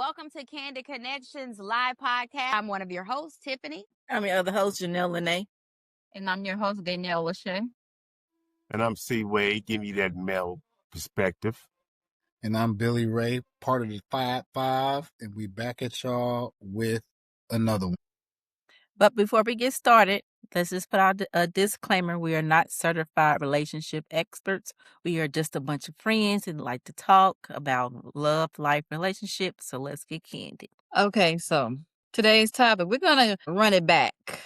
welcome to Candid Connections live podcast. I'm one of your hosts, Tiffany. I'm your other host, Janelle Lene. And I'm your host, Danielle Lachey. And I'm C. Wade, give you that male perspective. And I'm Billy Ray, part of the 5-5, and we back at y'all with another one. But before we get started, let's just put out a disclaimer. We are not certified relationship experts. We are just a bunch of friends and like to talk about love, life, relationships. So let's get candid. Okay, so today's topic, we're going to run it back.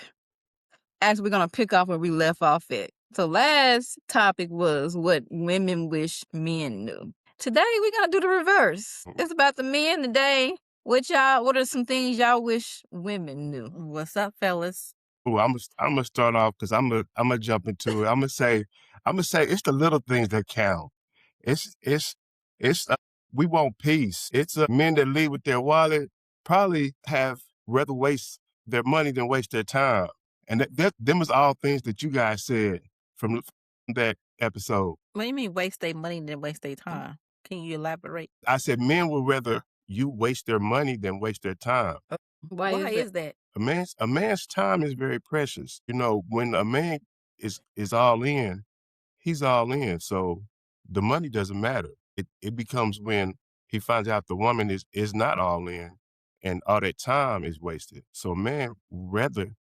Actually, we're going to pick off where we left off at. So last topic was what women wish men knew. Today, we're going to do the reverse. It's about the men today. What are some things y'all wish women knew? What's up, fellas? Ooh, I'm gonna start off because I'm gonna jump into it. I'm gonna say it's the little things that count. It's we want peace. It's men that lead with their wallet probably have rather waste their money than waste their time. And them was all things that you guys said from that episode. What do you mean waste their money than waste their time? Can you elaborate? I said men would rather you waste their money than waste their time. Why is that? A man's time is very precious. You know, when a man is all in, he's all in. So the money doesn't matter. It becomes when he finds out the woman is not all in and all that time is wasted. So a man rather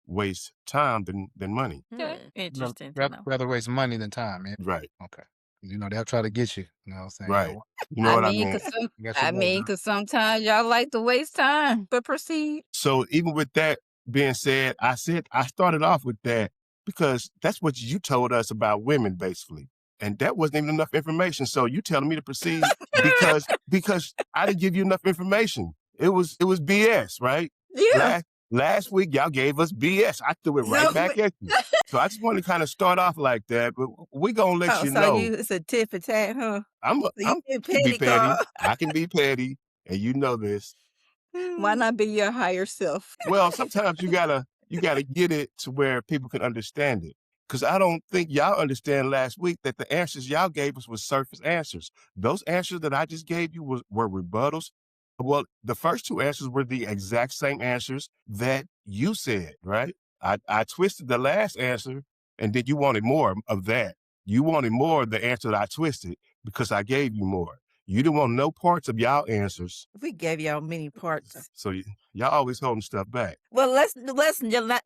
waste time than money. Okay. Interesting. Rather waste money than time, man. Right. Okay. You know, they'll try to get you. You know what I'm saying? Right. You know what I mean? Because sometimes y'all like to waste time, but proceed. So even with that being said, I started off with that because that's what you told us about women, basically. And that wasn't even enough information. So you telling me to proceed because I didn't give you enough information. It was BS, right? Yeah. Last week, y'all gave us BS. I threw it right back at you. So I just want to kind of start off like that, but we're going to let you know. It's a tit for tat, huh? I can be petty. I can be petty, and you know this. Why not be your higher self? Well, sometimes you gotta get it to where people can understand it. Because I don't think y'all understand last week that the answers y'all gave us was surface answers. Those answers that I just gave you were rebuttals. Well, the first two answers were the exact same answers that you said, right? I twisted the last answer, and then you wanted more of that. You wanted more of the answer that I twisted because I gave you more. You didn't want no parts of y'all answers. We gave y'all many parts. So y'all always holding stuff back. Well,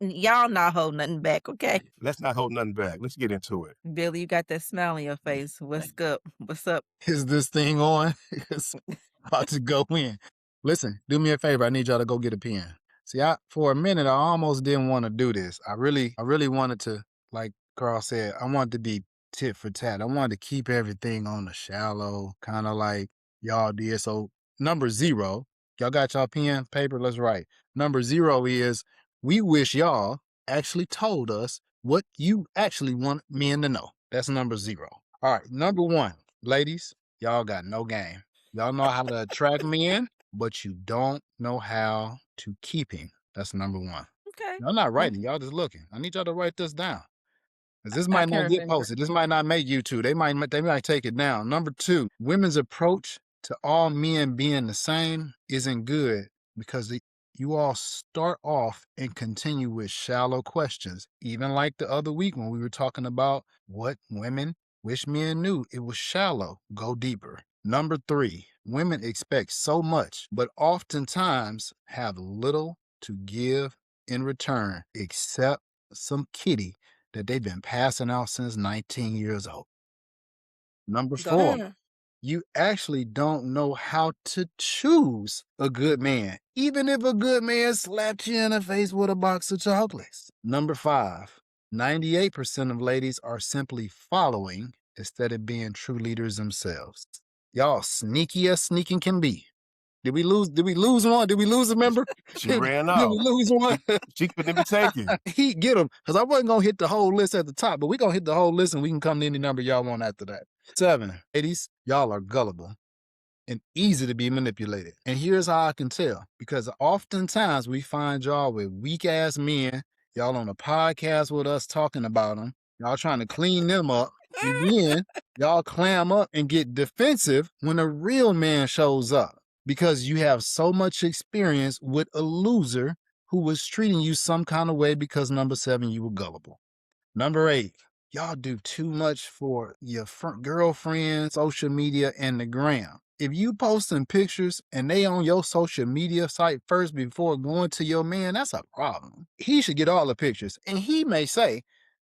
y'all not hold nothing back, okay? Let's not hold nothing back. Let's get into it. Billy, you got that smile on your face. What's up? What's up? Is this thing on? It's about to go in. Listen, do me a favor. I need y'all to go get a pen. See, for a minute, I almost didn't want to do this. I really wanted to, like Carl said, I wanted to be tit for tat. I wanted to keep everything on the shallow, kind of like y'all did. So number 0, y'all got y'all pen, paper, let's write. Number 0 is we wish y'all actually told us what you actually want men to know. That's number 0. All right, number 1, ladies, y'all got no game. Y'all know how to attract men, but you don't know how to keep him. That's number 1. Okay. Y'all not writing. Y'all just looking. I need y'all to write this down. Because this might not get posted. This might not make YouTube. They might take it down. Number 2, women's approach to all men being the same isn't good because you all start off and continue with shallow questions. Even like the other week when we were talking about what women wish men knew. It was shallow. Go deeper. Number 3, women expect so much, but oftentimes have little to give in return except some kitty that they've been passing out since 19 years old. Number 4, you actually don't know how to choose a good man, even if a good man slapped you in the face with a box of chocolates. Number 5, 98% of ladies are simply following instead of being true leaders themselves. Y'all sneaky as sneaking can be. Did we lose one? Did we lose a member? She ran off. Did we lose one? She couldn't be taken. He get them. Because I wasn't going to hit the whole list at the top, but we're going to hit the whole list and we can come to any number y'all want after that. 7, ladies, y'all are gullible and easy to be manipulated. And here's how I can tell. Because oftentimes we find y'all with weak-ass men. Y'all on a podcast with us talking about them. Y'all trying to clean them up. And then y'all clam up and get defensive when a real man shows up. because you have so much experience with a loser who was treating you some kind of way because number 7, you were gullible. Number 8, y'all do too much for your girlfriend, social media, and the gram. If you posting pictures and they on your social media site first before going to your man, that's a problem. He should get all the pictures. And he may say,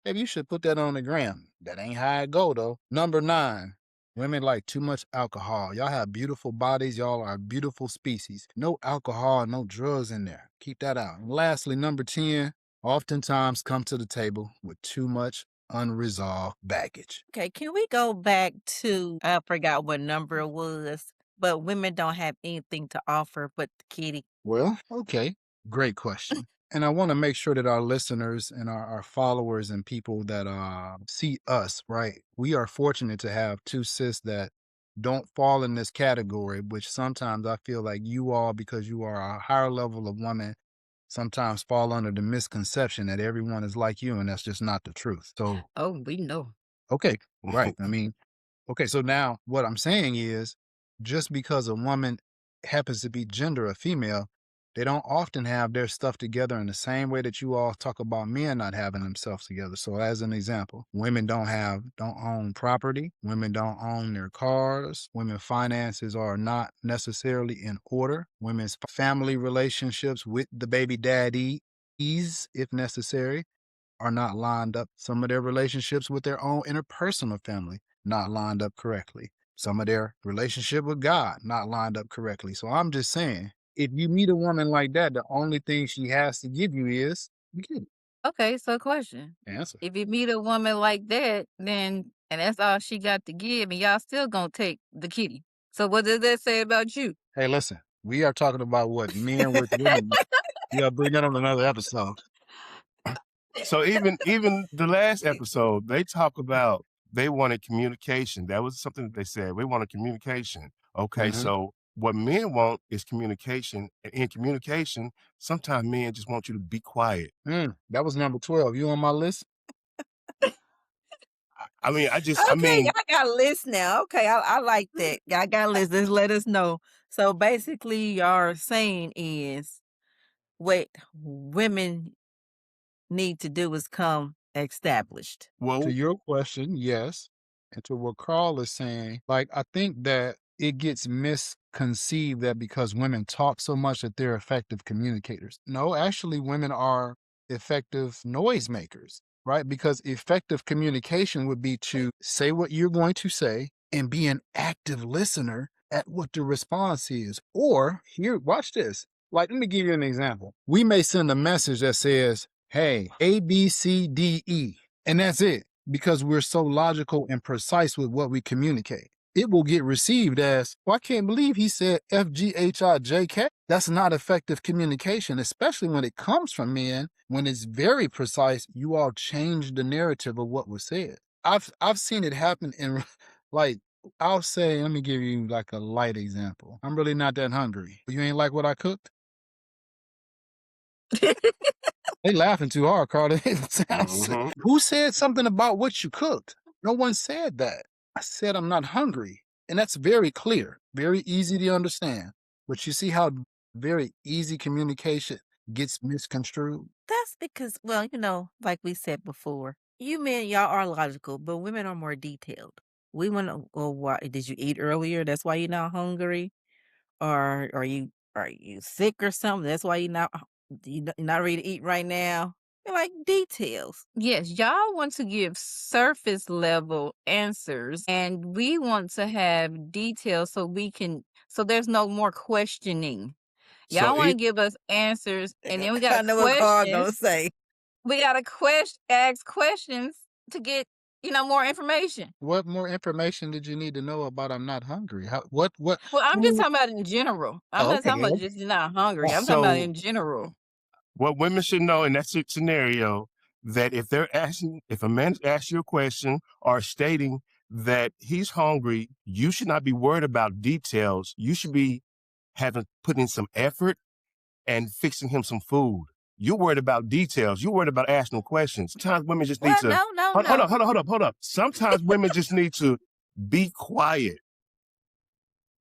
maybe you should put that on the gram. That ain't how it go, though. Number 9, women like too much alcohol. Y'all have beautiful bodies. Y'all are a beautiful species. No alcohol, no drugs in there. Keep that out. And lastly, number 10, oftentimes come to the table with too much unresolved baggage. Okay, can we go back to, I forgot what number it was, but women don't have anything to offer but the kitty? Well, okay, great question. And I want to make sure that our listeners and our followers and people that see us, right? We are fortunate to have 2 sis that don't fall in this category, which sometimes I feel like you all, because you are a higher level of woman, sometimes fall under the misconception that everyone is like you, and that's just not the truth. So, Oh, we know. okay, right. I mean, okay, so now what I'm saying is just because a woman happens to be gender or female, they don't often have their stuff together in the same way that you all talk about men not having themselves together. So as an example, women don't own property, women don't own their cars, women's finances are not necessarily in order, women's family relationships with the baby daddies, if necessary, are not lined up. Some of their relationships with their own interpersonal family not lined up correctly. Some of their relationship with God not lined up correctly. So I'm just saying, if you meet a woman like that, the only thing she has to give you is the kitty. Okay, so question. Answer. If you meet a woman like that, then and that's all she got to give, and y'all still gonna take the kitty. So what does that say about you? Hey, listen, we are talking about what men with women. Yeah, bring that on another episode. So even the last episode, they talk about they wanted communication. That was something that they said. We wanted communication. Okay, so what men want is communication. And in communication, sometimes men just want you to be quiet. That was number 12. You on my list? I mean, Okay, y'all got a list now. Okay, I like that. Y'all got a list. Just let us know. So basically, y'all saying is what women need to do is come established. well, To your question, yes. And to what Carl is saying, like, I think that it gets misconceived that because women talk so much that they're effective communicators. No, actually, women are effective noisemakers, right? Because effective communication would be to say what you're going to say and be an active listener at what the response is. Or here, watch this. Like, let me give you an example. We may send a message that says, hey, A, B, C, D, E. And that's it, because we're so logical and precise with what we communicate. It will get received as, well, I can't believe he said F, G, H, I, J, K. That's not effective communication, especially when it comes from men. When it's very precise, you all change the narrative of what was said. I've seen it happen in, like, I'll say, let me give you like a light example. I'm really not that hungry. You ain't like what I cooked? They laughing too hard, Carl. Who said something about what you cooked? No one said that. I said I'm not hungry. And that's very clear, very easy to understand. But you see how very easy communication gets misconstrued? That's because, well, like we said before, you men, y'all are logical, but women are more detailed. We want to, well, why did you eat earlier? That's why you're not hungry, or are you sick or something? That's why you're not ready to eat right now. They're like details. Yes, y'all want to give surface level answers, and we want to have details so there's no more questioning. Y'all want to give us answers, and then we got I know what Carl gonna questions. say. We got to ask questions to get, more information. What more information did you need to know about I'm not hungry? What? Well, I'm just who- talking about in general. I'm Oh, not talking about okay. just you're not hungry. I'm talking about in general. what women should know in that scenario, that if a man asks you a question or stating that he's hungry, you should not be worried about details. You should be putting in some effort and fixing him some food. You're worried about details. You're worried about asking questions. Sometimes women just need to hold up. Sometimes women just need to be quiet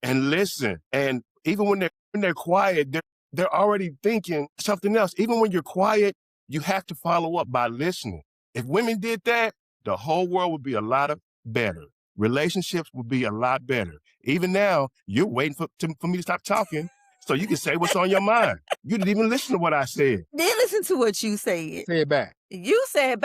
and listen. And Even when they're quiet, they're already thinking something else. Even when you're quiet, you have to follow up by listening. If women did that, the whole world would be a lot better. Relationships would be a lot better. Even now, you're waiting for me to stop talking so you can say what's on your mind. You didn't even listen to what I said. Then listen to what you said. Say it back. You said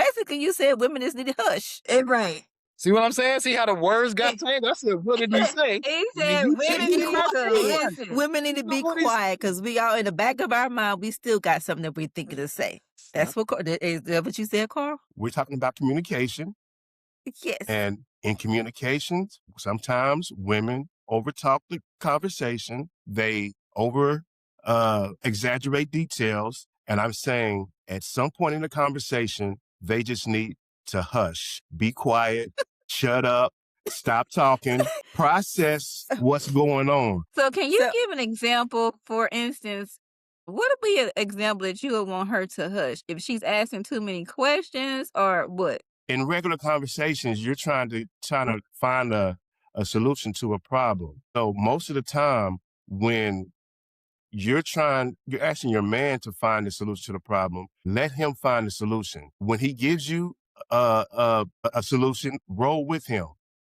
women just need to hush. Right. See what I'm saying? See how the words got changed? I said, what did he say? He said You women changed need what to I said. listen. Women need to be quiet because we all in the back of our mind, we still got something that we're thinking to say. That's what is that what you said, Carl? We're talking about communication. Yes. And in communications, sometimes women overtalk the conversation. They over exaggerate details. And I'm saying at some point in the conversation, they just need to hush, be quiet, shut up, stop talking, process what's going on. So can you give an example, for instance, what would be an example that you would want her to hush? If she's asking too many questions or what? In regular conversations, you're trying to find a solution to a problem. So most of the time when you're asking your man to find the solution to the problem, let him find the solution. When he gives you a solution, roll with him.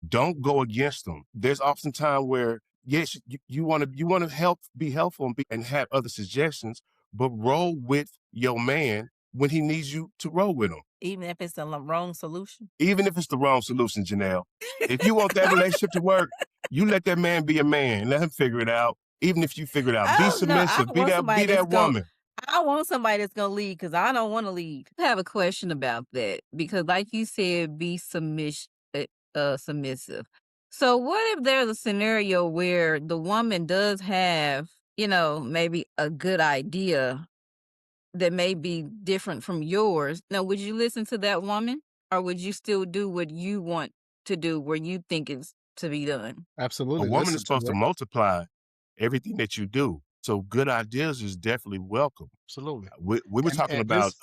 Don't go against him. There's often time where, yes, you want to be helpful and have other suggestions, but roll with your man when he needs you to roll with him. Even if it's the wrong solution? Even if it's the wrong solution, Janelle. If you want that relationship to work, you let that man be a man. Let him figure it out. Even if you figure it out, be submissive. Be that woman. I want somebody that's going to lead because I don't want to lead. I have a question about that because like you said, be submissive. So what if there's a scenario where the woman does have, maybe a good idea that may be different from yours? Now, would you listen to that woman or would you still do what you want to do where you think is to be done? Absolutely. A woman is supposed to multiply everything that you do. So good ideas is definitely welcome. Absolutely. We were talking about...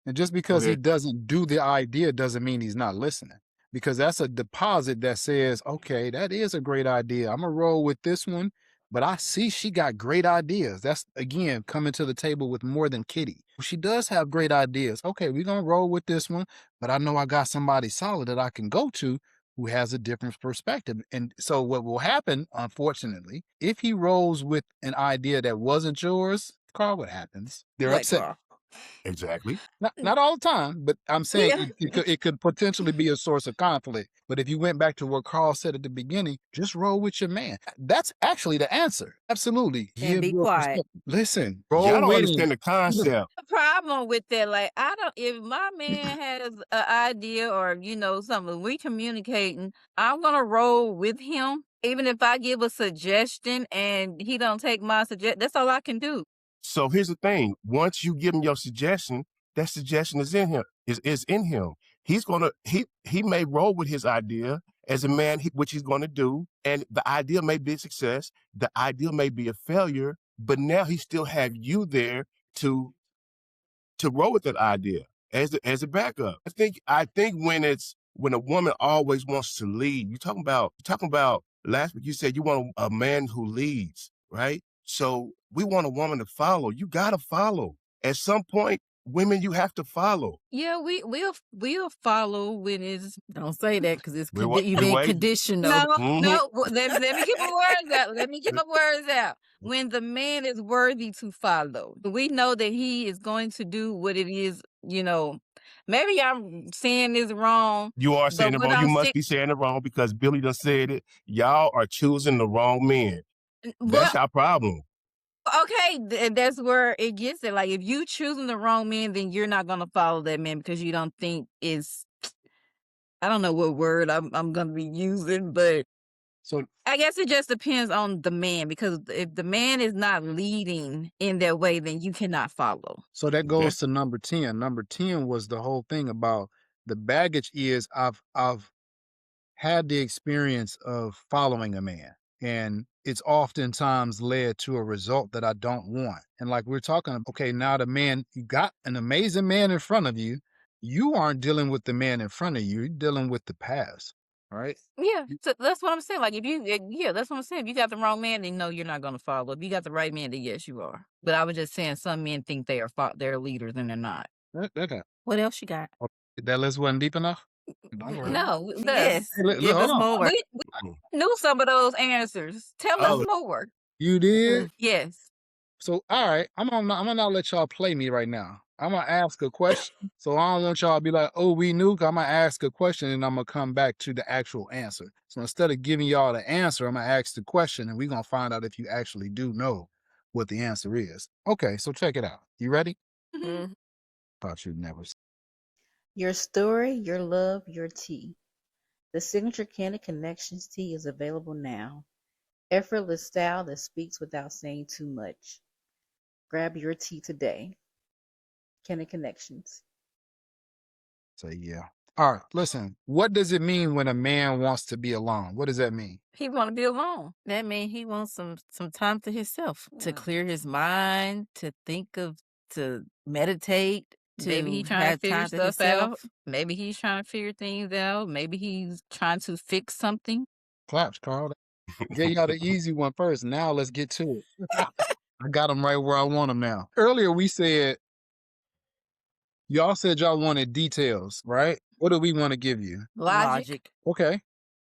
And just because he doesn't do the idea doesn't mean he's not listening. Because that's a deposit that says, okay, that is a great idea. I'm going to roll with this one, but I see she got great ideas. That's, again, coming to the table with more than Kitty. She does have great ideas. Okay, we're going to roll with this one, but I know I got somebody solid that I can go to who has a different perspective. And so what will happen, unfortunately, if he rolls with an idea that wasn't yours, Carl, what happens? They're upset. Carl? Exactly. Not all the time, but I'm saying it could potentially be a source of conflict. But if you went back to what Carl said at the beginning, just roll with your man. That's actually the answer. Absolutely. And be quiet. Listen, roll y'all don't understand the concept. The problem with that, like, if my man has an idea or, something, we communicating, I'm going to roll with him. Even if I give a suggestion and he don't take my suggestion, that's all I can do. So here's the thing. Once you give him your suggestion, that suggestion is in him. Is in him. He's gonna he may roll with his idea as a man, which he's going to do, and the idea may be a success. The idea may be a failure, but now he still have you there to roll with that idea as a backup. I think when a woman always wants to lead, you're talking about last week. You said you want a man who leads, right? So we want a woman to follow. You got to follow. At some point, women, you have to follow. Yeah, we'll follow when it's... Don't say that because it's you've been conditional. No, let me get my words out. When the man is worthy to follow, we know that he is going to do what it is, maybe I'm saying this wrong. You are saying it wrong. You must be saying it wrong because Billy done said it. Y'all are choosing the wrong men. That's our problem. Okay, that's where it gets it. Like, if you choosing the wrong man, then you're not going to follow that man because you don't think is... I don't know what word I'm going to be using, but so I guess it just depends on the man, because if the man is not leading in that way, then you cannot follow. So that goes to number 10. Number 10 was the whole thing about the baggage is I've had the experience of following a man, and it's oftentimes led to a result that I don't want. And like we're talking, okay, now the man, you got an amazing man in front of you. You aren't dealing with the man in front of you. You're dealing with the past. right? Yeah, so that's what I'm saying. Like, yeah, that's what I'm saying. If you got the wrong man, then no, you're not gonna follow. If you got the right man, then yes, you are. But I was just saying, some men think they are they're leaders, and they're not. Okay. What else you got? Oh, that list wasn't deep enough? Don't worry. No, Yes, Hey, look, give hold us on. more. we knew some of those answers. Tell us Oh, more. You did? Yes. So, all right, I'm gonna not let y'all play me right now. I'm gonna ask a question. So I don't want y'all to be like, oh, we knew. I'm gonna ask a question and I'm gonna come back to the actual answer. So instead of giving y'all the answer, I'm gonna ask the question and we're gonna find out if you actually do know what the answer is. Okay, so check it out. You ready? Mhm. Thought you'd never. Your story, your love, your tea. The signature Candid Connections tea is available now. Effortless style that speaks without saying too much. Grab your tea today. Candid Connections. Say yeah. All right, listen. What does it mean when a man wants to be alone? What does that mean? He want to be alone. That means he wants some time to himself, to clear his mind, to think of, to meditate, Maybe he to trying to have figure time to stuff out. himself. Maybe he's trying to figure things out. Maybe he's trying to fix something. Claps, Carl. Get y'all the easy one first. Now let's get to it. I got him right where I want him now. Earlier we said, y'all said y'all wanted details, right? What do we want to give you? Logic. Okay.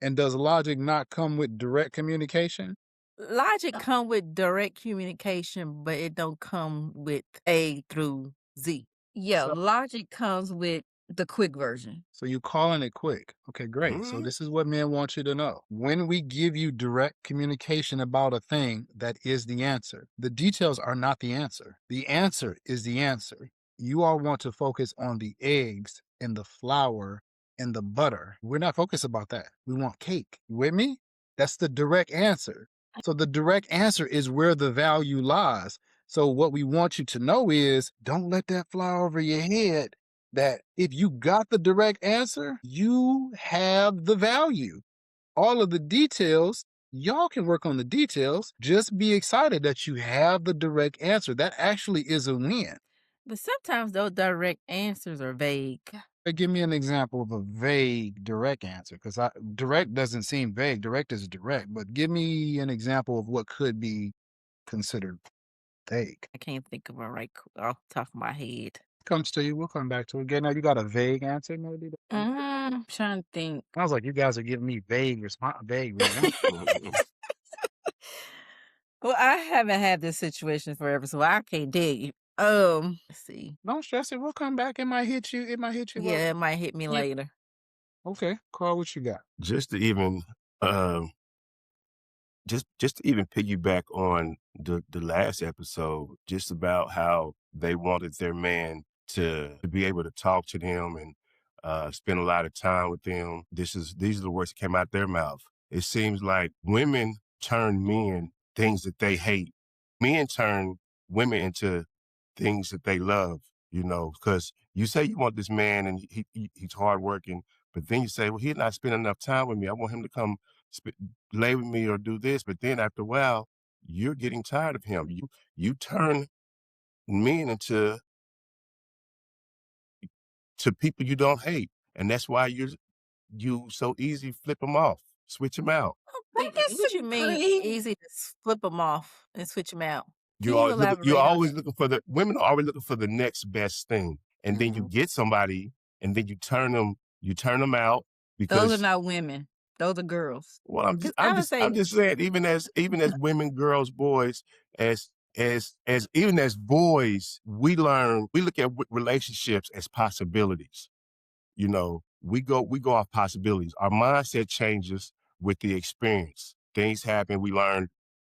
And does logic not come with direct communication? Logic come with direct communication, but it don't come with A through Z. Yeah, So, logic comes with the quick version. so you calling it quick. Okay, great. So this is what men want you to know. When we give you direct communication about a thing, that is the answer. The details are not the answer. The answer is the answer. You all want to focus on the eggs and the flour and the butter. We're not focused about that. We want cake. You with me? That's the direct answer. So the direct answer is where the value lies. So what we want you to know is don't let that fly over your head that if you got the direct answer, you have the value. All of the details, y'all can work on the details. Just be excited that you have the direct answer. That actually is a win. But sometimes those direct answers are vague. Give me an example of a vague direct answer, because direct doesn't seem vague. Direct is direct, but give me an example of what could be considered vague. I can't think of it right off the top of my head. Comes to you, we'll come back to it. Again, now you got a vague answer, maybe? Trying to think. I was like, you guys are giving me vague results. Well, I haven't had this situation forever, so I can't tell you. Let's see. Don't stress it. We'll come back. It might hit you. It might hit you. Yeah, it might hit me Yep. later. Okay. Carl, what you got? just to even just to even piggyback on the last episode, just about how they wanted their man to be able to talk to them and spend a lot of time with them. These are the words that came out their mouth. It seems like women turn men things that they hate. Men turn women into things that they love, because you say you want this man and he's hardworking, but then you say, well, he's not spending enough time with me. I want him to come lay with me or do this. But then after a while, you're getting tired of him. You turn men into people you don't hate, and that's why you so easy flip them off, switch them out. What you mean easy to flip them off and switch them out? Can You're you always elaborate on that? looking for women are always looking for the next best thing, and then you get somebody, and then you turn them out Those are because. not women. Those are girls. Well, I'm 'Cause just I I'm would just say I'm just saying, even as women, girls, boys, as even as boys, we look at relationships as possibilities. We go off possibilities. Our mindset changes with the experience. Things happen, we learn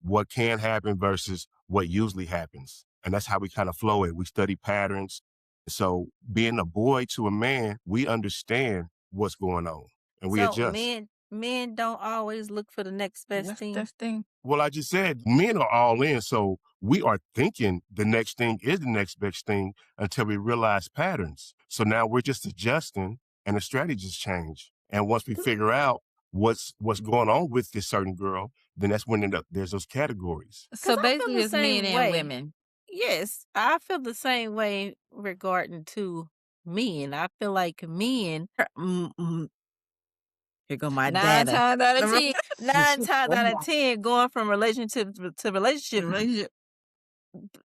what can happen versus what usually happens. And that's how we kind of flow it. We study patterns. So being a boy to a man, we understand what's going on and we so. adjust. Men don't always look for the next best thing. That's thing. Well, I just said men are all in, so we are thinking the next thing is the next best thing until we realize patterns. So now we're just adjusting, and the strategies change. And once we figure out what's going on with this certain girl, then that's when there's those categories. So I feel basically, the it's men same and way. women. Yes, I feel the same way regarding to men. I feel like men Here go my 9 data. times out of 10. 9 times out of 10 going from relationship to relationship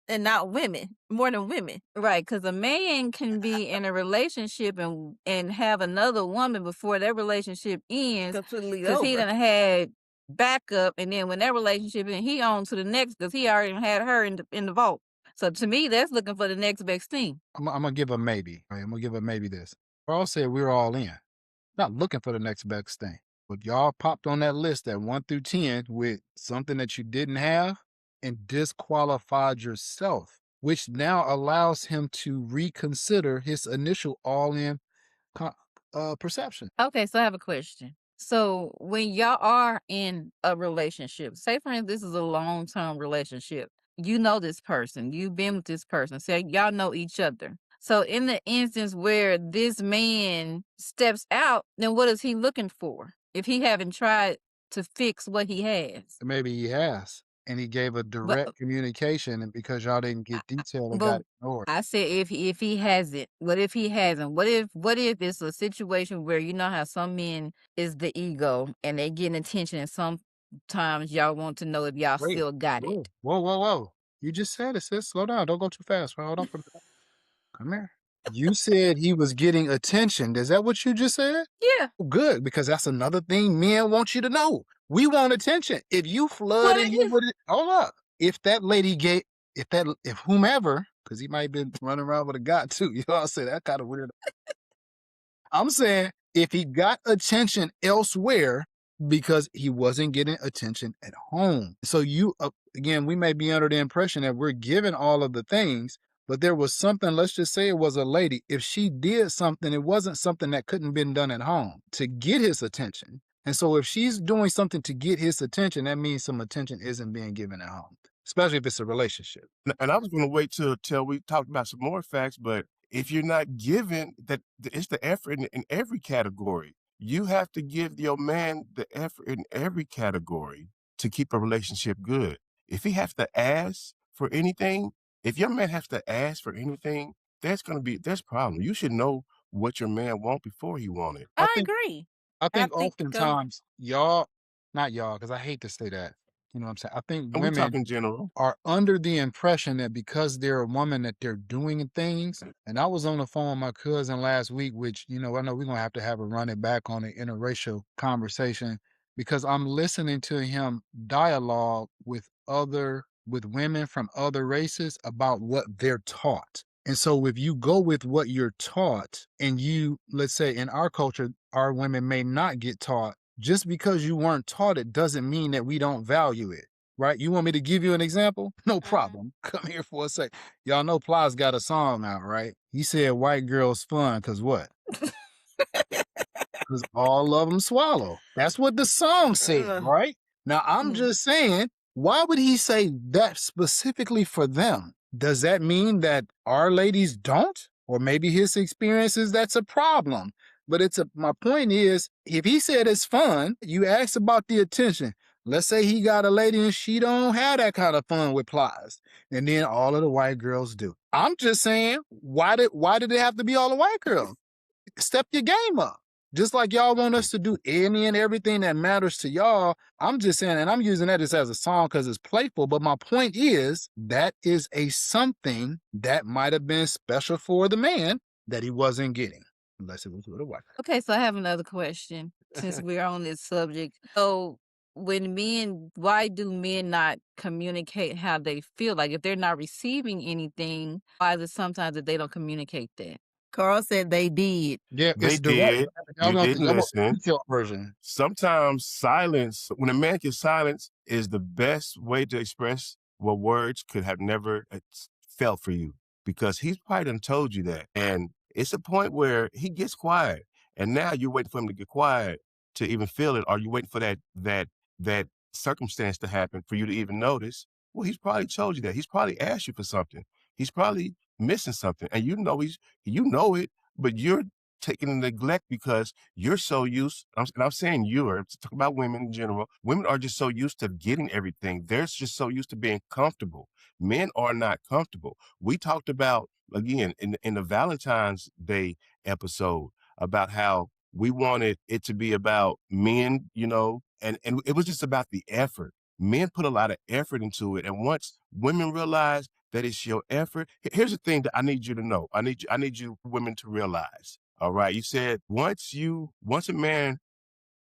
and not women, more than women. Right, because a man can be in a relationship and have another woman before that relationship ends Completely because he over. done had backup, and then when that relationship ends, he on to the next because he already had her in the vault. So to me, that's looking for the next best thing. I'm gonna give a maybe. Right? I'm gonna give a maybe this. Carl said we're all in. Not looking for the next best thing. But y'all popped on that list at 1 through 10 with something that you didn't have and disqualified yourself, which now allows him to reconsider his initial all-in perception. Okay, so I have a question. So when y'all are in a relationship, say for instance, this is a long-term relationship. You know this person, you've been with this person, say y'all know each other. So in the instance where this man steps out, then what is he looking for? If he haven't tried to fix what he has. Maybe he has. And he gave a direct communication, and because y'all didn't get detailed, it got ignored. I said if he hasn't, what if he hasn't? What if it's a situation where you know how some men is the ego and they getting attention, and sometimes y'all want to know if y'all still got it. Whoa. You just said it, sis. Slow down. Don't go too fast. Hold on. Come here. You said he was getting attention. Is that what you just said? Yeah. Good, because that's another thing men want you to know. We want attention. If you flood in here with it, hold up. If that lady if whomever, because he might have been running around with a guy too. You know what I'm saying? That kind of weird. I'm saying if he got attention elsewhere because he wasn't getting attention at home. So you, again, we may be under the impression that we're given all of the things, but there was something, let's just say it was a lady. If she did something, it wasn't something that couldn't been done at home to get his attention. And so if she's doing something to get his attention, that means some attention isn't being given at home, especially if it's a relationship. And I was going to wait till we talked about some more facts, but if you're not given that, it's the effort in every category. You have to give your man the effort in every category to keep a relationship good. If he has to ask for anything, if your man has to ask for anything, there's problem. You should know what your man want before he want it. I agree. I think oftentimes y'all, not y'all, because I hate to say that. You know what I'm saying? I think And we talk women in general. are under the impression that because they're a woman that they're doing things. And I was on the phone with my cousin last week, which, I know we're going to have a run it back on an interracial conversation, because I'm listening to him dialogue with women from other races about what they're taught. And so if you go with what you're taught, and let's say in our culture, our women may not get taught, just because you weren't taught it doesn't mean that we don't value it, right? You want me to give you an example? No problem. Come here for a sec. Y'all know Plies got a song out, right? He said white girls fun, because what? Because all of them swallow. That's what the song said, right? Now, I'm just saying, why would he say that specifically for them? Does that mean that our ladies don't? Or maybe his experience is that's a problem. But my point is, if he said it's fun, you ask about the attention. Let's say he got a lady and she don't have that kind of fun with Plies, and then all of the white girls do. I'm just saying, why did it have to be all the white girls? Step your game up. Just like y'all want us to do any and everything that matters to y'all. I'm just saying, and I'm using that just as a song because it's playful, but my point is that is a something that might have been special for the man that he wasn't getting, unless it was with a wife. Okay, so I have another question since we're on this subject. So why do men not communicate how they feel? Like if they're not receiving anything, why is it sometimes that they don't communicate that? Carl said they did. Yeah, They did. You didn't listen. Version. Sometimes silence, when a man can silence, is the best way to express what words could have never felt for you, because he's probably done told you that. And it's a point where he gets quiet, and now you're waiting for him to get quiet to even feel it, or you're waiting for that circumstance to happen for you to even notice. Well, he's probably told you that. He's probably asked you for something. He's probably missing something, and you know it, but you're taking the neglect because you're so used. And I'm saying I'm talking about women in general. Women are just so used to getting everything. They're just so used to being comfortable. Men are not comfortable. We talked about, again, in the Valentine's Day episode, about how we wanted it to be about men, and it was just about the effort. Men put a lot of effort into it. And once women realize that it's your effort, here's the thing that I need you to know. I need you women to realize. All right. You said once a man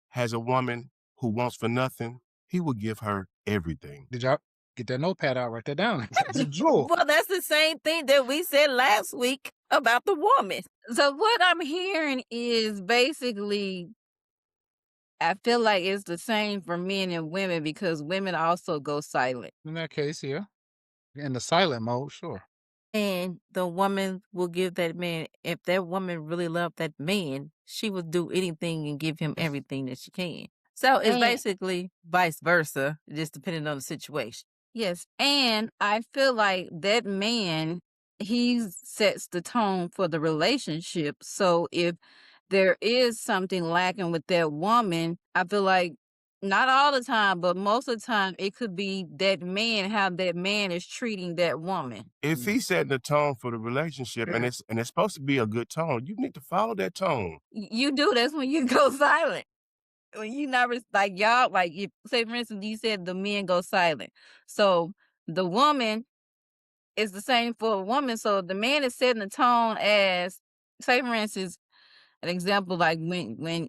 has a woman who wants for nothing, he will give her everything. Did y'all get that notepad out? Write that down. It's a jewel. Well, that's the same thing that we said last week about the woman. So what I'm hearing is basically, I feel like it's the same for men and women because women also go silent. In that case, yeah. In the silent mode, sure. And the woman will give that man, if that woman really loved that man, she would do anything and give him everything that she can. So it's And- basically vice versa, just depending on the situation. Yes. And I feel like that man, he sets the tone for the relationship. So if there is something lacking with that woman, I feel like not all the time, but most of the time, it could be that man, how that man is treating that woman. If he's setting the tone for the relationship and it's supposed to be a good tone, you need to follow that tone. You do. That's when you go silent. When you never, like, y'all, like, if, say for instance, you said the men go silent. So the woman is the same for a woman. So the man is setting the tone as, say for instance, an example, like when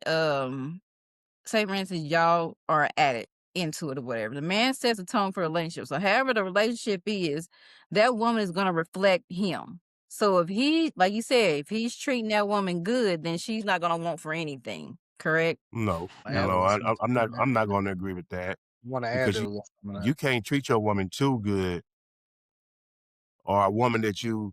say for instance, y'all are at it, into it or whatever. The man sets the tone for a relationship. So however the relationship is, that woman is gonna reflect him. So if he, like you said, if he's treating that woman good, then she's not gonna want for anything. Correct? No, No, I'm not going to agree with that. Want to add Because you can't treat your woman too good, or a woman that you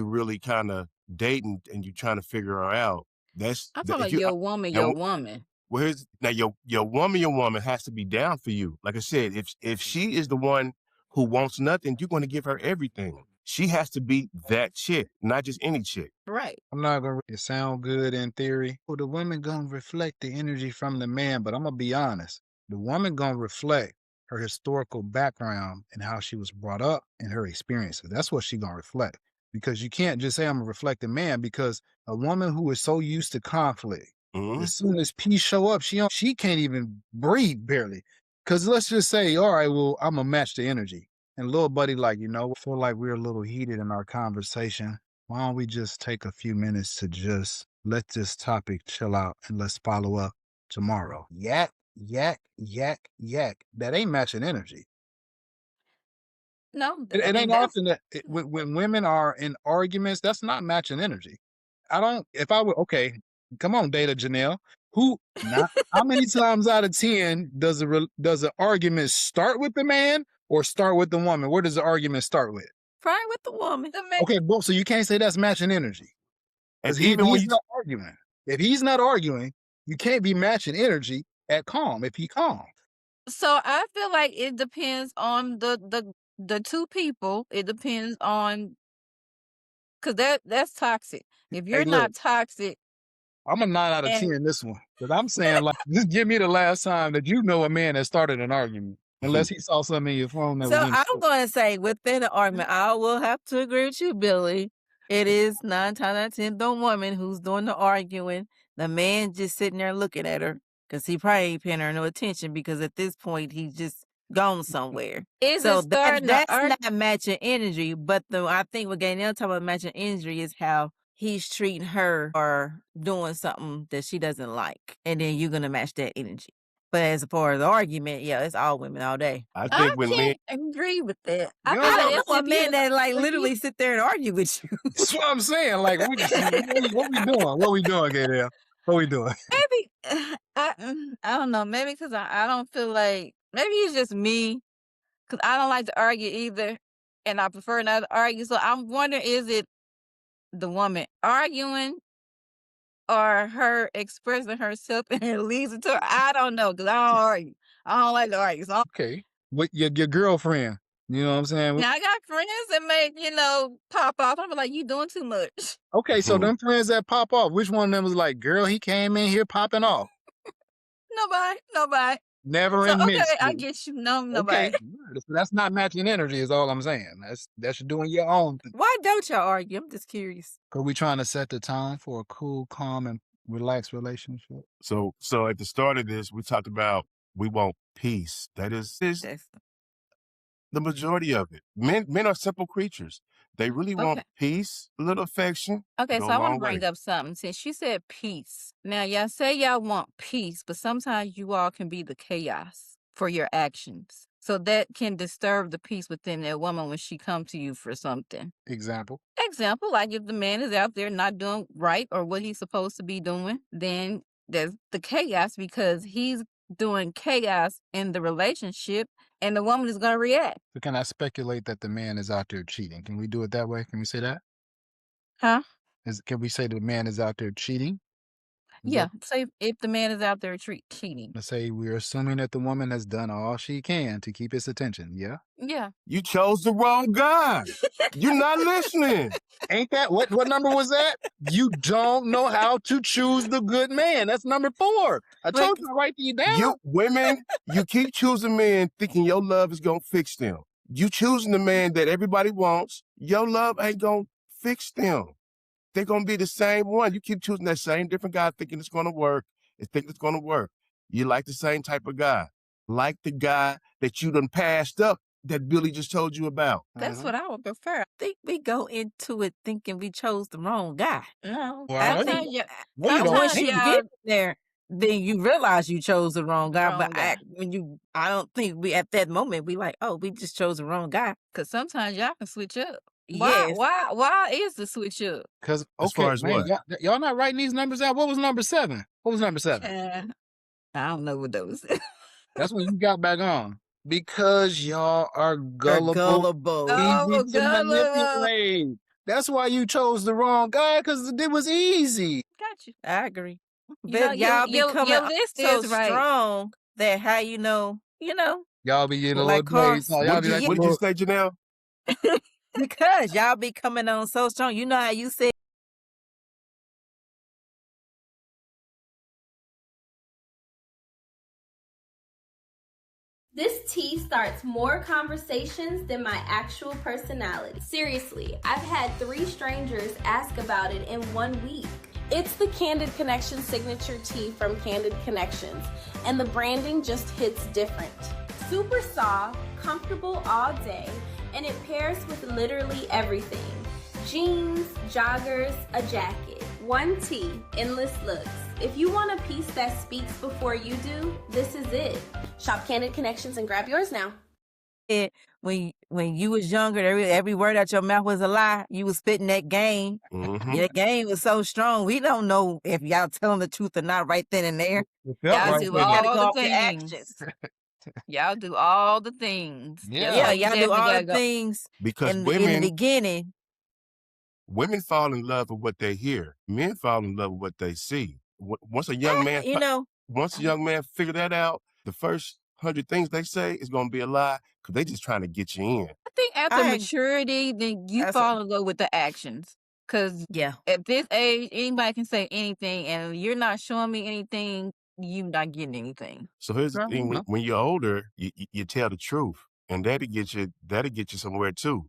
really kind of dating and you trying to figure her out. That's I'm that- talking if about you- your woman, now, your woman. Well, here's now your woman has to be down for you. Like I said, if she is the one who wants nothing, you're going to give her everything. She has to be that chick, not just any chick. Right. I'm not gonna. It sound good in theory. Well, the woman gonna reflect the energy from the man, but I'm gonna be honest. The woman gonna reflect her historical background and how she was brought up and her experiences. That's what she gonna reflect. Because you can't just say I'm gonna reflect the man, because a woman who is so used to conflict, Mhm. as soon as peace show up, she can't even breathe barely. Cause let's just say, all right, well, I'm gonna match the energy. And little buddy, like, feel like we're a little heated in our conversation. Why don't we just take a few minutes to just let this topic chill out and let's follow up tomorrow? Yak, yak, yak, yak. That ain't matching energy. No, It, I it mean, ain't often that when women are in arguments, that's not matching energy. If I were, okay, come on, Data Janelle. How many times out of 10 does the argument start with the man or start with the woman? Where does the argument start with? Probably with the woman. Okay, well, so you can't say that's matching energy. And Because even when if he's not arguing, you can't be matching energy at calm if he calm. So I feel like it depends on the two people. It depends on, because that's toxic. If you're Hey, not look, toxic, I'm a 9 out of And- 10 this one. Because I'm saying, like, just give me the last time that you know a man that started an argument. Unless he saw something in your phone that So was I'm going to say within the argument, I will have to agree with you, Billy. It is 9 times out of 10 the woman who's doing the arguing. The man just sitting there looking at her because he probably ain't paying her no attention because at this point he's just gone somewhere. is So it starting that's to argue? not matching energy. But I think what Gaynell talking about matching energy is how he's treating her or doing something that she doesn't like. And then you're going to match that energy. But as far as the argument, yeah, it's all women all day. I I think when men can't agree with that. You I know feel I like don't if know a you- man that like if you- literally sit there and argue with you. That's what I'm saying. Like, what we doing? What we doing, Gaynell? What we doing? maybe I don't know. Maybe because I don't feel like, maybe it's just me, because I don't like to argue either, and I prefer not to argue. So I'm wondering, is it the woman arguing or her expressing herself and it leads it to her? I don't know, because I don't argue. I don't like to argue. So Okay. With your girlfriend. You know what I'm saying? now I got friends that make, pop off. I'm like, you doing too much. Okay, so them friends that pop off, which one of them was like, girl, he came in here popping off? Nobody. Never So in okay, mid I get you. No, nobody. Okay, that's not matching energy is all I'm saying. That's doing your own thing. Why don't y'all argue? I'm just curious. Because we trying to set the tone for a cool, calm, and relaxed relationship. So at the start of this, we talked about we want peace. That is the majority of it. Men are simple creatures. They really want peace, a little affection. Okay, Go so a I want long to bring way. up something. Since she said peace, now y'all say y'all want peace, but sometimes you all can be the chaos for your actions. So that can disturb the peace within that woman when she comes to you for something. Example, like if the man is out there not doing right or what he's supposed to be doing, then there's the chaos because he's doing chaos in the relationship and the woman is going to react. so can I speculate that the man is out there cheating? Can we do it that way? Can we say that? Huh? Can we say the man is out there cheating? Yeah. Say if the man is out there cheating. Let's say we're assuming that the woman has done all she can to keep his attention. Yeah. Yeah. You chose the wrong guy. You're not listening. Ain't that what number was that? You don't know how to choose the good man. That's number 4. I told you to write these down. You women, you keep choosing men thinking your love is gonna fix them. You choosing the man that everybody wants. Your love ain't gonna fix them. They're gonna be the same one. You keep choosing that same different guy thinking it's gonna work. It's gonna work. You like the same type of guy. Like the guy that you done passed up that Billy just told you about. That's what I would prefer. I think we go into it thinking we chose the wrong guy. No. I think once you get there, then you realize you chose the wrong guy. But I don't think we at that moment we like, oh, we just chose the wrong guy. Because sometimes y'all can switch up. Yes. Why is the switch up? Because as far as what? Y'all not writing these numbers out. What was number 7? What was number 7? I don't know what those. That's when you got back on. Because y'all are gullible. Oh, Easy to manipulate. That's why you chose the wrong guy, because it was easy. Got you. I agree. But y'all be coming your list so is right. strong that how you know. Y'all be getting Like a little blaze. What did you say, Janelle? Because y'all be coming on so strong. You know how you said. This tea starts more conversations than my actual personality. Seriously, I've had 3 strangers ask about it in 1 week. It's the Candid Connection signature tea from Candid Connections, and the branding just hits different. Super soft, comfortable all day, and it pairs with literally everything. Jeans, joggers, a jacket. One tea, endless looks. If you want a piece that speaks before you do, this is it. Shop Candid Connections and grab yours now. When you was younger, every word out your mouth was a lie. You was spitting that game. Mm-hmm. Your game was so strong. We don't know if y'all telling the truth or not right then and there. Y'all do all the things. Actions. Y'all do all the things. Yeah, y'all do all the things. Because in the beginning. Women fall in love with what they hear. Men fall in love with what they see. Once a young man, once a young man figure that out, the first 100 things they say is going to be a lie because they just trying to get you in. I think after maturity, then you fall in love with the actions. Because at this age, anybody can say anything, and you're not showing me anything, you're not getting anything. So here's the thing: when you're older, you tell the truth, and that'll get you somewhere too.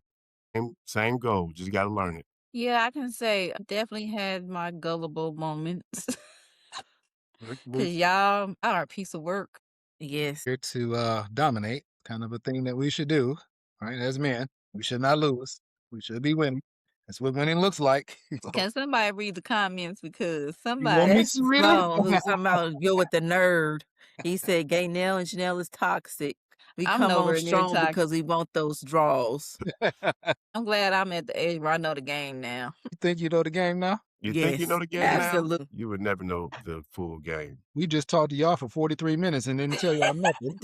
Same goal, just got to learn it. Yeah, I can say I definitely had my gullible moments. Because y'all are a piece of work. Yes. Here to dominate, kind of a thing that we should do, right? As men, we should not lose. We should be winning. That's what winning looks like. Can somebody read the comments? Because want me somebody to read it? Who's talking about go with the nerd. He said Gaynell and Janelle is toxic. We I'm come nowhere on near strong toxic. because we want those draws. I'm glad I'm at the age where I know the game now. You think you know the game now? You think you know the game absolutely. now? You would never know the full game. We just talked to y'all for 43 minutes and didn't tell y'all nothing.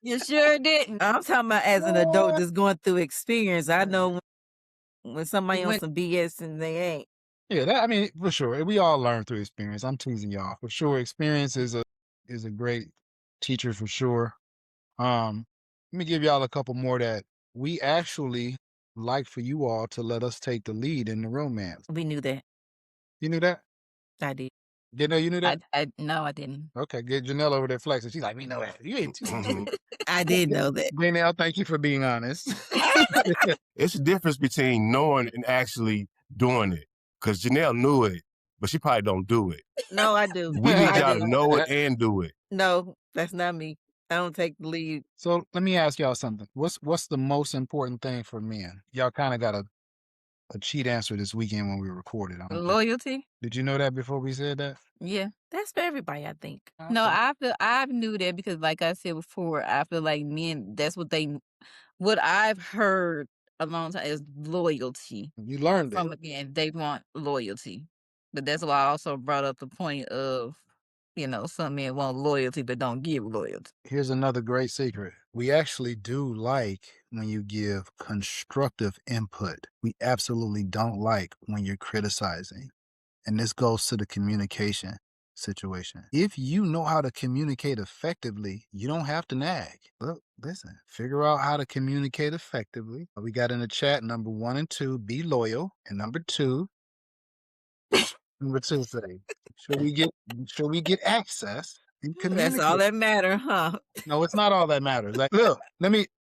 You sure didn't. I'm talking about as an adult just going through experience. I know when somebody on some BS and they ain't. Yeah, I mean, for sure. We all learn through experience. I'm teasing y'all. For sure, experience is a great teacher for sure. Let me give y'all a couple more that we actually like for you all to let us take the lead in the romance. We knew that. You knew that? I did. Janelle, you knew that? No, I didn't. Okay, get Janelle over there flexing. She's like, we know that. You ain't. I did know that. Janelle, thank you for being honest. It's a difference between knowing and actually doing it. Because Janelle knew it but she probably don't do it. No, I do. We need I y'all do. to know it and do it. No, that's not me. I don't take the lead. So let me ask y'all something. What's the most important thing for men? Y'all kind of got a cheat answer this weekend when we recorded. Loyalty. Did you know that before we said that? Yeah. That's for everybody, I think. No, I knew that because, like I said before, I feel like men. That's what I've heard a long time is loyalty. You learned From it. again, they want loyalty, but that's why I also brought up the point of, some men want loyalty but don't give loyalty. Here's another great secret. We actually do like when you give constructive input. We absolutely don't like when you're criticizing. And this goes to the communication situation. If you know how to communicate effectively, you don't have to nag. Look, listen, figure out how to communicate effectively. We got in the chat number 1 and 2, be loyal. And number 2 say, should we get access and communicate? That's all that matter, huh? No, it's not all that matters. Like, look,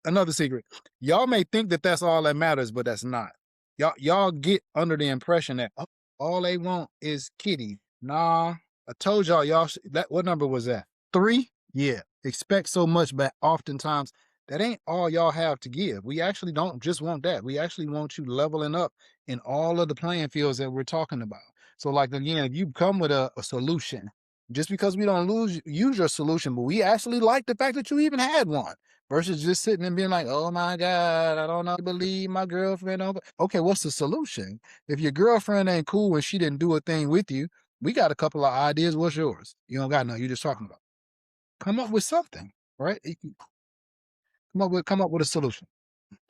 another secret. Y'all may think that that's all that matters, but that's not. Y'all get under the impression that all they want is kitty. Nah, I told y'all what number was that? 3? Yeah. Expect so much, but oftentimes that ain't all y'all have to give. We actually don't just want that. We actually want you leveling up in all of the playing fields that we're talking about. So, like, again, if you come with a solution, just because we don't use your solution, but we actually like the fact that you even had one, versus just sitting and being like, oh my God, I don't know, believe my girlfriend. Okay, what's the solution? If your girlfriend ain't cool and she didn't do a thing with you, we got a couple of ideas. What's yours? You don't got none. You're just talking about. Come up with something, right? Come up with a solution.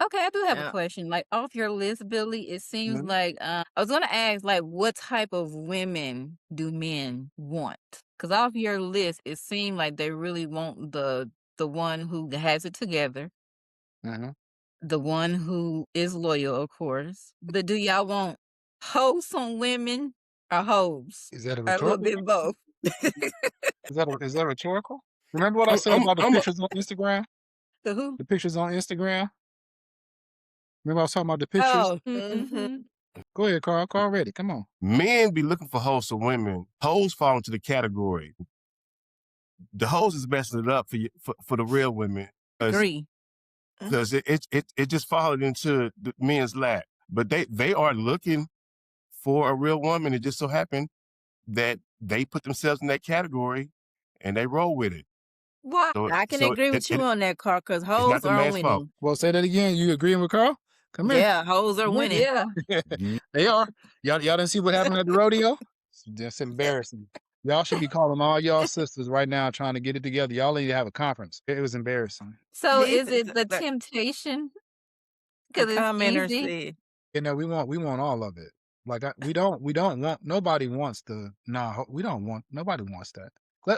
Okay, I do have a question. Like, off your list, Billy, it seems like I was gonna ask, like, what type of women do men want? Because off your list, it seemed like they really want the one who has it together, the one who is loyal, of course. But do y'all want wholesome women or hoes? Is that a Or a little rhetorical? bit both. Is that rhetorical? Remember what I said about the pictures on Instagram? The who? The pictures on Instagram? Remember I was talking about the pictures? Oh, Go ahead, Carl. Carl, ready. Come on. Men be looking for wholesome women. Hoes fall into the category. The hoes is messing it up for the real women. Agree. Because it just followed into the men's lap. But they are looking for a real woman. It just so happened that they put themselves in that category and they roll with it. Why? So, I can agree with you on that, Carl, because hoes the are man's winning. fault. Well, say that again. You agreeing with Carl? Come here. Yeah, hoes are winning. yeah. They are. Y'all didn't see what happened at the rodeo? It's just embarrassing. Y'all should be calling all y'all sisters right now trying to get it together. Y'all need to have a conference. It was embarrassing. So is it the temptation? Because it's Commenters easy. said. You know, we want all of it. Like we don't want, nobody wants nobody wants that.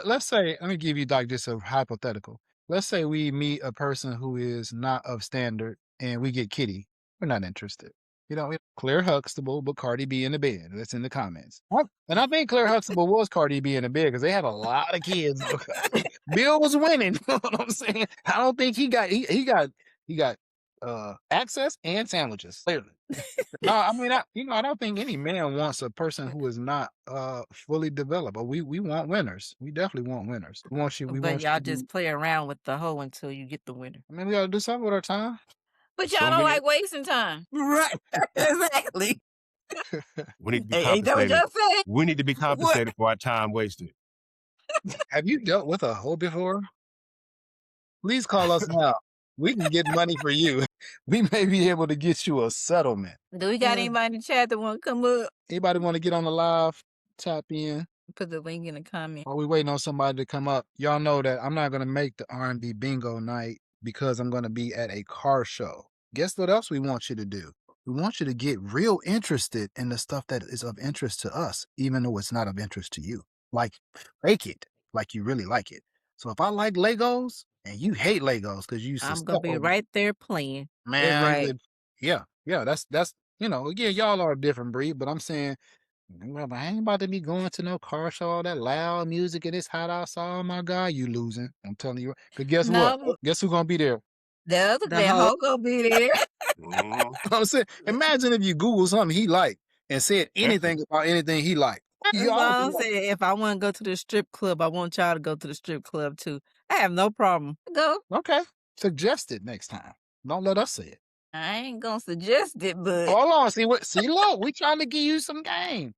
Let's say, let me give you like just a hypothetical. Let's say we meet a person who is not of standard and we get kitty. We're not interested. You know, Claire Huxtable, but Cardi B in the bed. That's in the comments. And I think Claire Huxtable was Cardi B in the bed because they had a lot of kids. Bill was winning. You know what I'm saying? I don't think he got access and sandwiches. Clearly. No, I mean, I don't think any man wants a person who is not fully developed. But we want winners. We definitely want winners. But y'all just play around with the hoe until you get the winner. I mean, we gotta do something with our time. But y'all don't like wasting time. Right. Exactly. We need to be Ain't that what compensated. y'all saying? We need to be compensated for our time wasted. Have you dealt with a hoe before? Please call us now. We can get money for you. We may be able to get you a settlement. Do we got anybody in the chat that want to come up? Anybody want to get on the live? Tap in. Put the link in the comment. While we waiting on somebody to come up, y'all know that I'm not going to make the R&B bingo night because I'm going to be at a car show. Guess what else we want you to do? We want you to get real interested in the stuff that is of interest to us, even though it's not of interest to you. Like, fake it like you really like it. So if I like Legos and you hate Legos because you I'm going to be right there playing. Man, right. Yeah, that's again, y'all are a different breed, but I'm saying, well, I ain't about to be going to no car show, all that loud music and it's hot outside. Oh my God, you losing. I'm telling you. Because guess what? Guess who's gonna be there? The hoe gonna be there. I'm saying, imagine if you Google something he liked and said anything about anything he liked. That's what I'm saying. If I want to go to the strip club, I want y'all to go to the strip club too. I have no problem. Go. Okay. Suggest it next time. Don't let us say it. I ain't gonna suggest it, but Hold on. Look, we trying to give you some game.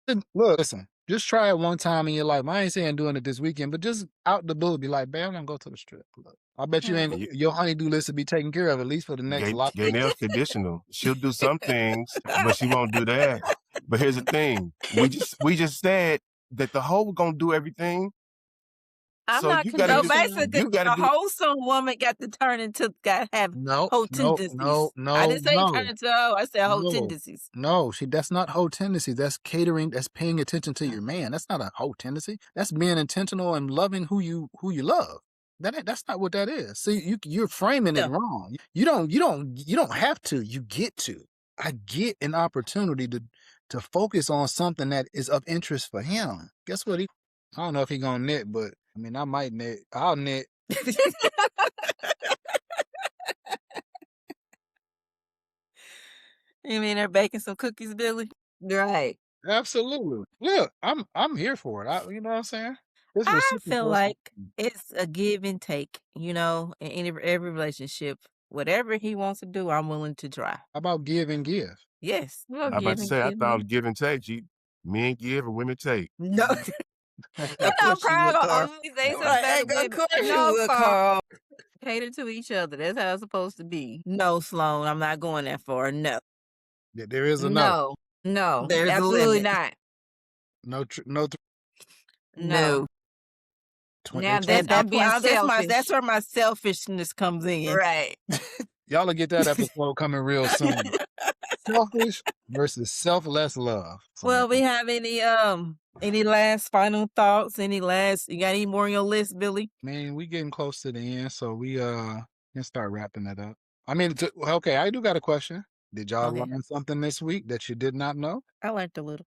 Look, listen, just try it one time in your life. I ain't saying doing it this weekend, but just out the blue, be like, babe, I'm gonna go to the strip club. I bet you ain't your honeydew list will be taken care of at least for the next lot. Gaynell's conditional. She'll do some things, but she won't do that. But here's the thing: we just said that the hoe gonna do everything. I'm so not you gotta basically, a wholesome woman got to turn into have hoe tendencies. No. I didn't say turn into a hoe. I said hoe tendencies. No, that's not hoe tendency. That's catering. That's paying attention to your man. That's not a hoe tendency. That's being intentional and loving who you love. That's not what that is. See, you're framing it wrong. You don't have to. You get to. I get an opportunity to focus on something that is of interest for him. Guess what? I don't know if he gonna knit, but I mean, I might knit. I'll knit. You mean they're baking some cookies, Billy? Right. Absolutely. Look, I'm here for it. You know what I'm saying? I feel like it's a give and take, in every relationship. Whatever he wants to do, I'm willing to try. How about give and give? Yes. I'm about to say, I thought give and take. Men give and women take. No. Carl, always say something. Carl. Cater to each other. That's how it's supposed to be. No, Sloan, I'm not going that far. No. Yeah, there is a no. No, There's absolutely not. No. No. Now that's where my selfishness comes in. Right. Y'all will get that episode coming real soon. Selfish versus selfless love. Well, we have any last final thoughts? You got any more on your list, Billy? Man, we getting close to the end, so we can start wrapping that up. I mean, okay, I do got a question. Did y'all learn something this week that you did not know? I learned a little.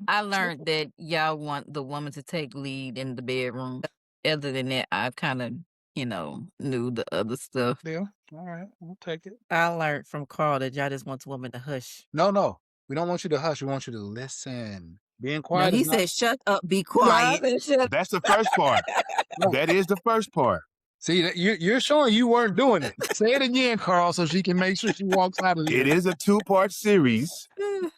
I learned that y'all want the woman to take lead in the bedroom. Other than that, I kind of, knew the other stuff. Yeah. All right, we'll take it. I learned from Carl that y'all just want the woman to hush. No. We don't want you to hush. We want you to listen. Being quiet. No, he said, "Shut up, be quiet." That's the first part. That is the first part. See, you're showing you weren't doing it. Say it again, Carl, so she can make sure she walks out of here. It is a 2-part series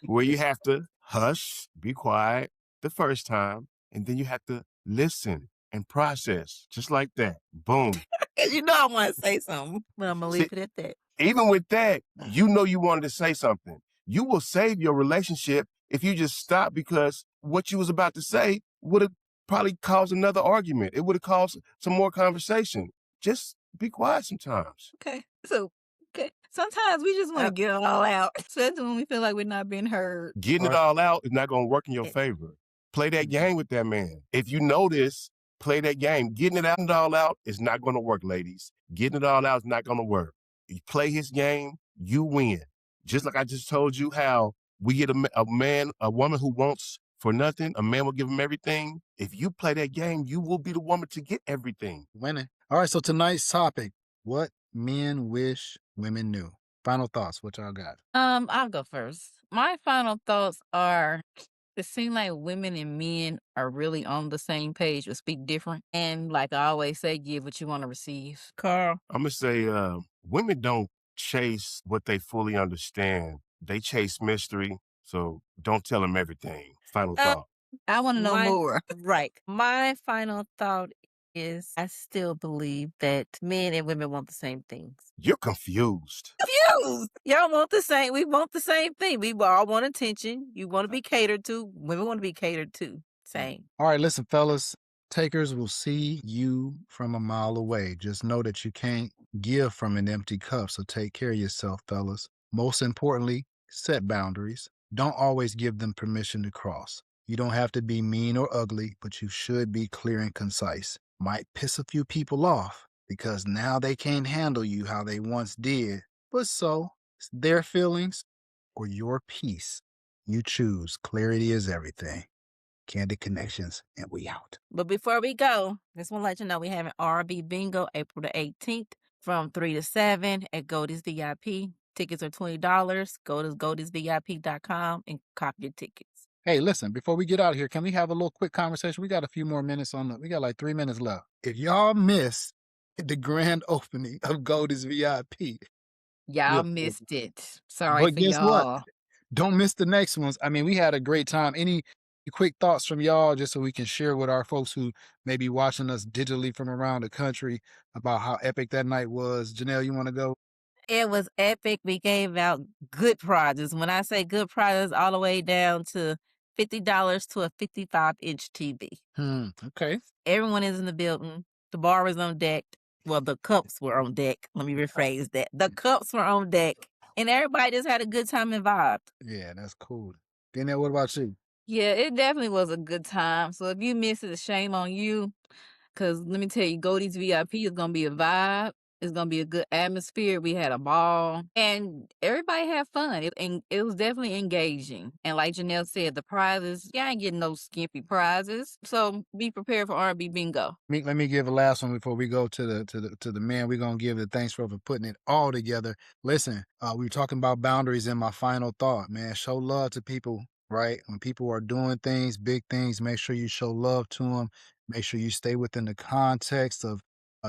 where you have to hush, be quiet the first time, and then you have to listen and process, just like that. Boom. I want to say something, but I'm going to leave it at that. Even with that, you wanted to say something. You will save your relationship if you just stop, because what you was about to say would have probably caused another argument. It would have caused some more conversation. Just be quiet sometimes. Okay. Sometimes we just want to get it all out, especially when we feel like we're not being heard. Getting it all out is not going to work in your favor. Play that game with that man. If you know this, play that game. Getting it all out is not going to work, ladies. Getting it all out is not going to work. You play his game, you win. Just like I just told you how we get a woman who wants for nothing, a man will give him everything. If you play that game, you will be the woman to get everything. Winning. All right, so tonight's topic, what men wish women knew. Final thoughts, what y'all got? I'll go first. My final thoughts are, it seems like women and men are really on the same page but speak different. And like I always say, give what you want to receive. Carl? I'm going to say women don't chase what they fully understand. They chase mystery, so don't tell them everything. Final thought. I want to know more. Right. My final thought is I still believe that men and women want the same things. You're confused. Y'all want the same. We want the same thing. We all want attention. You want to be catered to. Women want to be catered to. Same. All right, listen, fellas. Takers will see you from a mile away. Just know that you can't give from an empty cup, so take care of yourself, fellas. Most importantly, set boundaries. Don't always give them permission to cross. You don't have to be mean or ugly, but you should be clear and concise. Might piss a few people off because now they can't handle you how they once did. But so, it's their feelings or your peace. You choose. Clarity is everything. Candid Connections, and we out. But before we go, just want to let you know we have an R&B bingo April the 18th from 3 to 7 at Goldie's VIP. Tickets are $20. Go to goldie'svip.com and copy your tickets. Hey, listen, before we get out of here, can we have a little quick conversation? We got a few more minutes we got like 3 minutes left. If y'all miss the grand opening of Goldie's VIP, Y'all look, missed it. Sorry but for guess what? y'all. Don't miss the next ones. I mean, we had a great time. Any quick thoughts from y'all just so we can share with our folks who may be watching us digitally from around the country about how epic that night was? Janelle, you want to go? It was epic. We gave out good prizes. When I say good prizes, all the way down to $50 to a 55-inch TV. Okay. Everyone is in the building. The bar was on deck. Well, the cups were on deck. Let me rephrase that. The cups were on deck. And everybody just had a good time and vibed. Yeah, that's cool. Danielle, what about you? Yeah, it definitely was a good time. So if you missed it, shame on you. Because let me tell you, Goldie's VIP is going to be a vibe. It's going to be a good atmosphere. We had a ball and everybody had fun. It was definitely engaging. And like Janelle said, the prizes, y'all ain't getting no skimpy prizes. So be prepared for R&B bingo. Let me give a last one before we go to the man. We're gonna give the thanks for putting it all together. Listen, we were talking about boundaries in my final thought, man. Show love to people, right? When people are doing things, big things, make sure you show love to them. Make sure you stay within the context of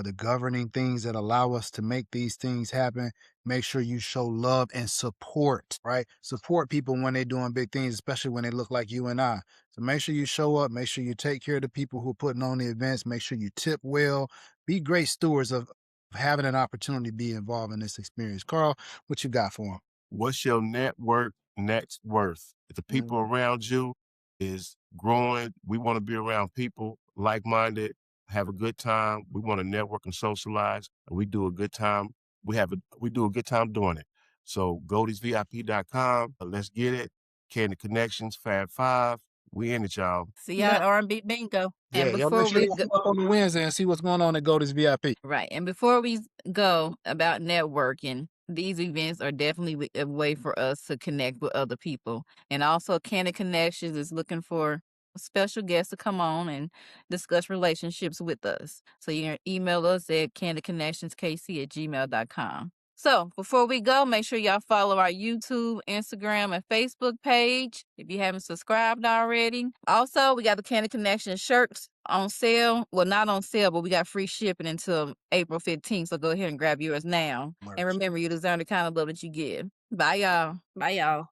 the governing things that allow us to make these things happen. Make sure you show love and support, right? Support people when they're doing big things, especially when they look like you and I. So make sure you show up. Make sure you take care of the people who are putting on the events. Make sure you tip well. Be great stewards of having an opportunity to be involved in this experience. Carl, what you got for them? What's your network next worth? If the people around you is growing, we want to be around people like-minded, have a good time. We want to network and socialize, and we do a good time. We do a good time doing it. So goldiesvip.com. Let's get it. Candy Connections, Fab Five. We in it, y'all. See y'all at R&B bingo. Yeah, And y'all make before sure we y'all go, come up on the Wednesday and see what's going on at Goldie's VIP. right, and before we go about networking, these events are definitely a way for us to connect with other people. And also, Candid Connections is looking for special guests to come on and discuss relationships with us. So you can email us at candidconnectionskc@gmail.com. So before we go, make sure y'all follow our YouTube, Instagram, and Facebook page if you haven't subscribed already. Also, we got the Candid Connection shirts on sale. Well, not on sale, but we got free shipping until April 15th. So go ahead and grab yours now. And remember, you deserve the kind of love that you give. Bye, y'all. Bye, y'all.